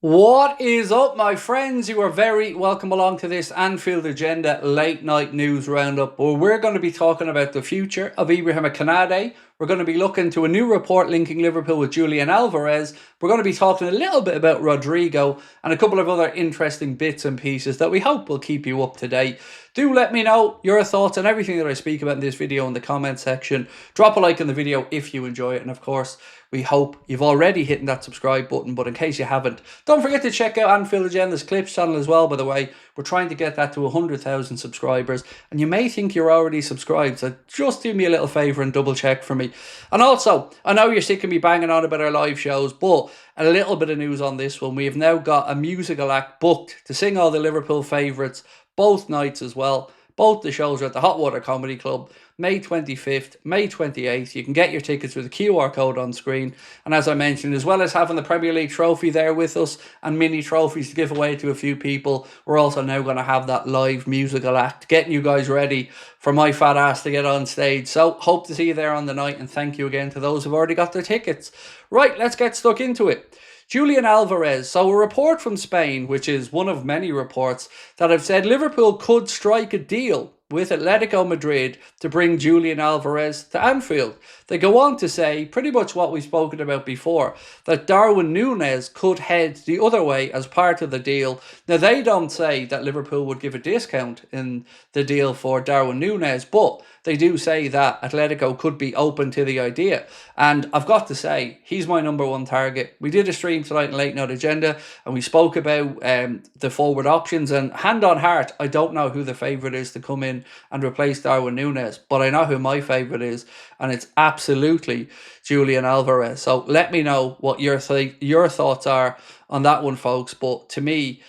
What is up, my friends? You are very welcome along to this Anfield Agenda late night news roundup, where we're going to be talking about the future of Ibrahim Akanji. We're going to be looking to a new report linking Liverpool with Julian Alvarez. We're going to be talking a little bit about Rodrigo and a couple of other interesting bits and pieces that we hope will keep you up to date. Do let me know your thoughts on everything that I speak about in this video in the comment section. Drop a like on the video if you enjoy it, and of course, we hope you've already hit that subscribe button, but in case you haven't, don't forget to check out Anfield Agenda's Clips channel as well, by the way. We're trying to get that to 100,000 subscribers, and you may think you're already subscribed, so just do me a little favour and double check for me. And also, I know you're sick of me banging on about our live shows, but a little bit of news on this one. We have now got a musical act booked to sing all the Liverpool favourites, both nights as well. Both the shows are at the Hot Water Comedy Club, May 25th, May 28th. You can get your tickets with the QR code on screen. And as I mentioned, as well as having the Premier League trophy there with us and mini trophies to give away to a few people, we're also now going to have that live musical act, getting you guys ready for my fat ass to get on stage. So hope to see you there on the night, and thank you again to those who've already got their tickets. Right, let's get stuck into it. Julian Alvarez. So a report from Spain, which is one of many reports that have said Liverpool could strike a deal with Atletico Madrid to bring Julian Alvarez to Anfield. They go on to say pretty much what we've spoken about before, that Darwin Núñez could head the other way as part of the deal. Now, they don't say that Liverpool would give a discount in the deal for Darwin Núñez, but they do say that Atletico could be open to the idea. And I've got to say, he's my number one target. We did a stream tonight in Late Night Agenda, and we spoke about the forward options. And hand on heart, I don't know who the favourite is to come in and replace Darwin Núñez, but I know who my favourite is, and it's absolutely Julian Alvarez. So let me know what your thoughts are on that one, folks. But to me,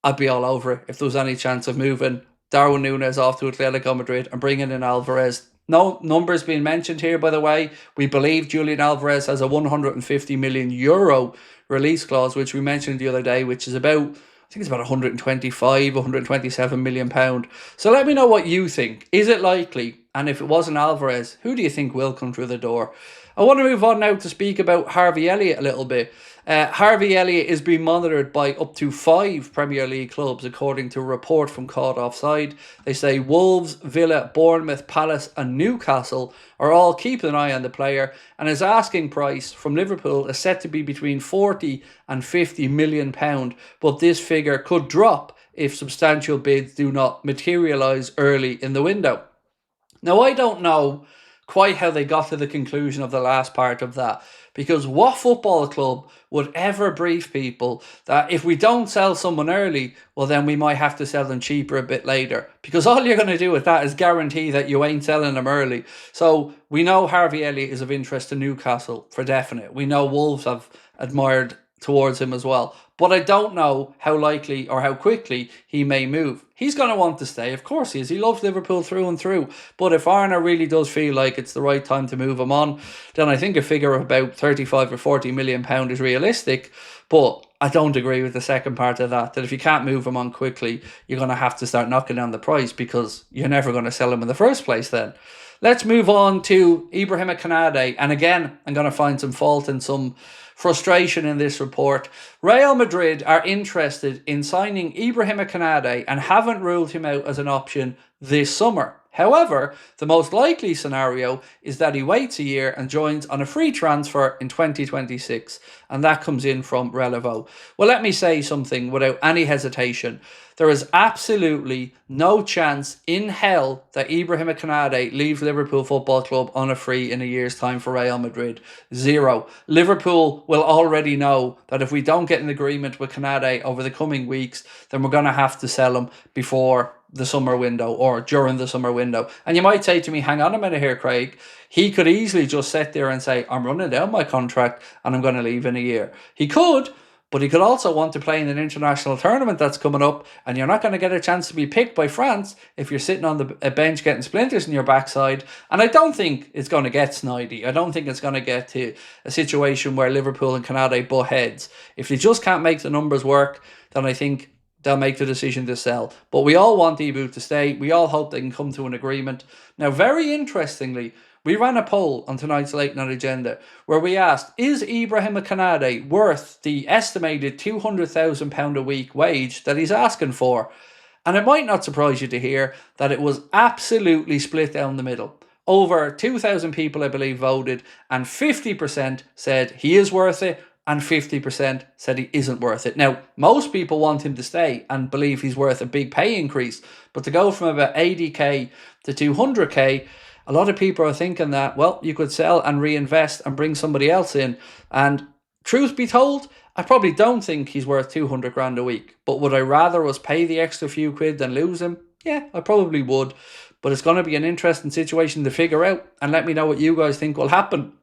I'd be all over it if there was any chance of moving Darwin Núñez off to Atletico Madrid and bringing in Alvarez. No numbers being mentioned here, by the way. We believe Julian Alvarez has a 150 million euro release clause, which we mentioned the other day, which is about, I think it's about 125, 127 million pound. So let me know what you think. Is it likely? And if it wasn't Alvarez, who do you think will come through the door? I want to move on now to speak about Harvey Elliot a little bit. Harvey Elliot is being monitored by up to 5 Premier League clubs, according to a report from Caught Offside. They say Wolves, Villa, Bournemouth, Palace and Newcastle are all keeping an eye on the player, and his asking price from Liverpool is set to be between 40 and 50 million pound, but this figure could drop if substantial bids do not materialise early in the window. Now, I don't know quite how they got to the conclusion of the last part of that, because what football club would ever brief people that if we don't sell someone early, well, then we might have to sell them cheaper a bit later? Because all you're going to do with that is guarantee that you ain't selling them early. So we know Harvey Elliott is of interest to Newcastle for definite. We know Wolves have admired towards him as well. But I don't know how likely or how quickly he may move. He's going to want to stay. Of course he is. He loves Liverpool through and through. But if Arna really does feel like it's the right time to move him on, then I think a figure of about 35 or 40 million pound is realistic. But I don't agree with the second part of that if you can't move him on quickly, you're going to have to start knocking down the price, because you're never going to sell him in the first place then. Let's move on to Ibrahim Akanji. And again, I'm going to find some fault and some frustration in this report. Real Madrid are interested in signing Ibrahim Akanji and haven't ruled him out as an option this summer. However, the most likely scenario is that he waits a year and joins on a free transfer in 2026, and that comes in from Relevo. Well, let me say something without any hesitation. There is absolutely no chance in hell that Ibrahim Akanji leaves Liverpool Football Club on a free in a year's time for Real Madrid. Zero. Liverpool will already know that if we don't get an agreement with Konate over the coming weeks, then we're going to have to sell him before the summer window or during the summer window. And you might say to me, hang on a minute here, Craig. He could easily just sit there and say, I'm running down my contract and I'm going to leave in a year. He could, but he could also want to play in an international tournament that's coming up, and you're not going to get a chance to be picked by France if you're sitting on a bench getting splinters in your backside. And I don't think it's going to get snidey. I don't think it's going to get to a situation where Liverpool and Konate butt heads. If they just can't make the numbers work, then I think they'll make the decision to sell. But we all want Ibu to stay. We all hope they can come to an agreement. Now, very interestingly, We ran a poll on tonight's Late Night Agenda where we asked, is Ibrahim Akanji worth the estimated £200,000 a week wage that he's asking for? And it might not surprise you to hear that it was absolutely split down the middle. Over 2,000 people, I believe, voted, and 50% said he is worth it, and 50% said he isn't worth it. Now, most people want him to stay and believe he's worth a big pay increase, but to go from about 80k to 200k, a lot of people are thinking that, well, you could sell and reinvest and bring somebody else in. And truth be told, I probably don't think he's worth 200 grand a week, but would I rather us pay the extra few quid than lose him? Yeah, I probably would, but it's going to be an interesting situation to figure out, and let me know what you guys think will happen.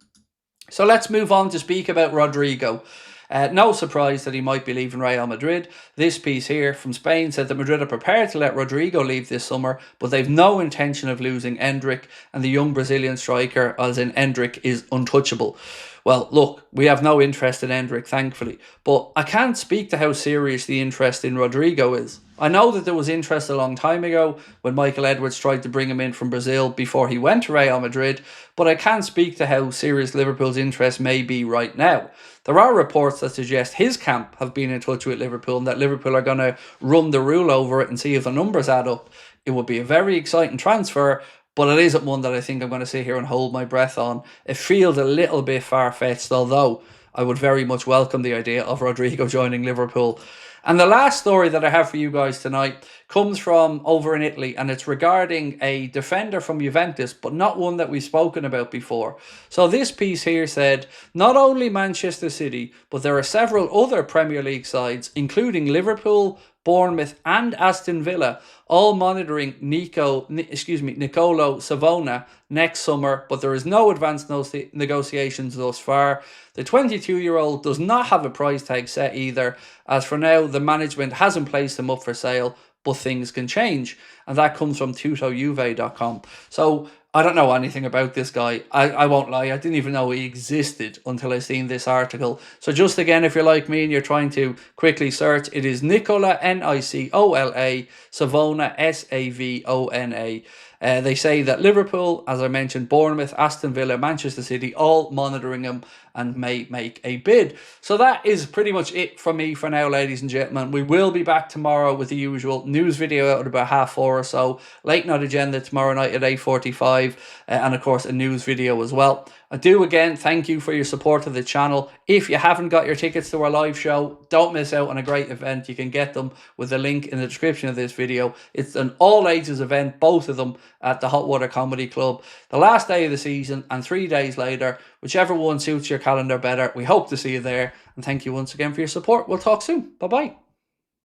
So let's move on to speak about Rodrigo. No surprise that he might be leaving Real Madrid. This piece here from Spain said that Madrid are prepared to let Rodrigo leave this summer, but they've no intention of losing Endrick, and the young Brazilian striker, as in Endrick, is untouchable. Well, look, we have no interest in Endrick, thankfully, but I can't speak to how serious the interest in Rodrigo is. I know that there was interest a long time ago when Michael Edwards tried to bring him in from Brazil before he went to Real Madrid, but I can't speak to how serious Liverpool's interest may be right now. There are reports that suggest his camp have been in touch with Liverpool and that Liverpool are going to run the rule over it and see if the numbers add up. It would be a very exciting transfer, but it isn't one that I think I'm going to sit here and hold my breath on. It feels a little bit far-fetched, although I would very much welcome the idea of Rodrigo joining Liverpool. And the last story that I have for you guys tonight comes from over in Italy, and it's regarding a defender from Juventus, but not one that we've spoken about before. So this piece here said, not only Manchester City, but there are several other Premier League sides, including Liverpool, Bournemouth and Aston Villa, all monitoring Nicolo Savona next summer, but there is no advanced negotiations thus far. The 22-year-old does not have a price tag set either, as for now the management hasn't placed him up for sale, but things can change. And that comes from tutojuve.com. So I don't know anything about this guy. I won't lie, I didn't even know he existed until I seen this article. So just again, if you're like me and you're trying to quickly search, it is Nicola, Nicola, Savona, Savona. They say that Liverpool, as I mentioned, Bournemouth, Aston Villa, Manchester City, all monitoring him and may make a bid. So that is pretty much it from me for now, ladies and gentlemen. We will be back tomorrow with the usual news video out at about 4:30 or so. Late Night Agenda tomorrow night at 8:45, and of course a news video as well. I do again thank you for your support of the channel. If you haven't got your tickets to our live show, don't miss out on a great event. You can get them with the link in the description of this video. It's an all ages event, both of them at the Hot Water Comedy Club. The last day of the season and 3 days later, whichever one suits your calendar better. We hope to see you there, and thank you once again for your support. We'll talk soon. Bye bye.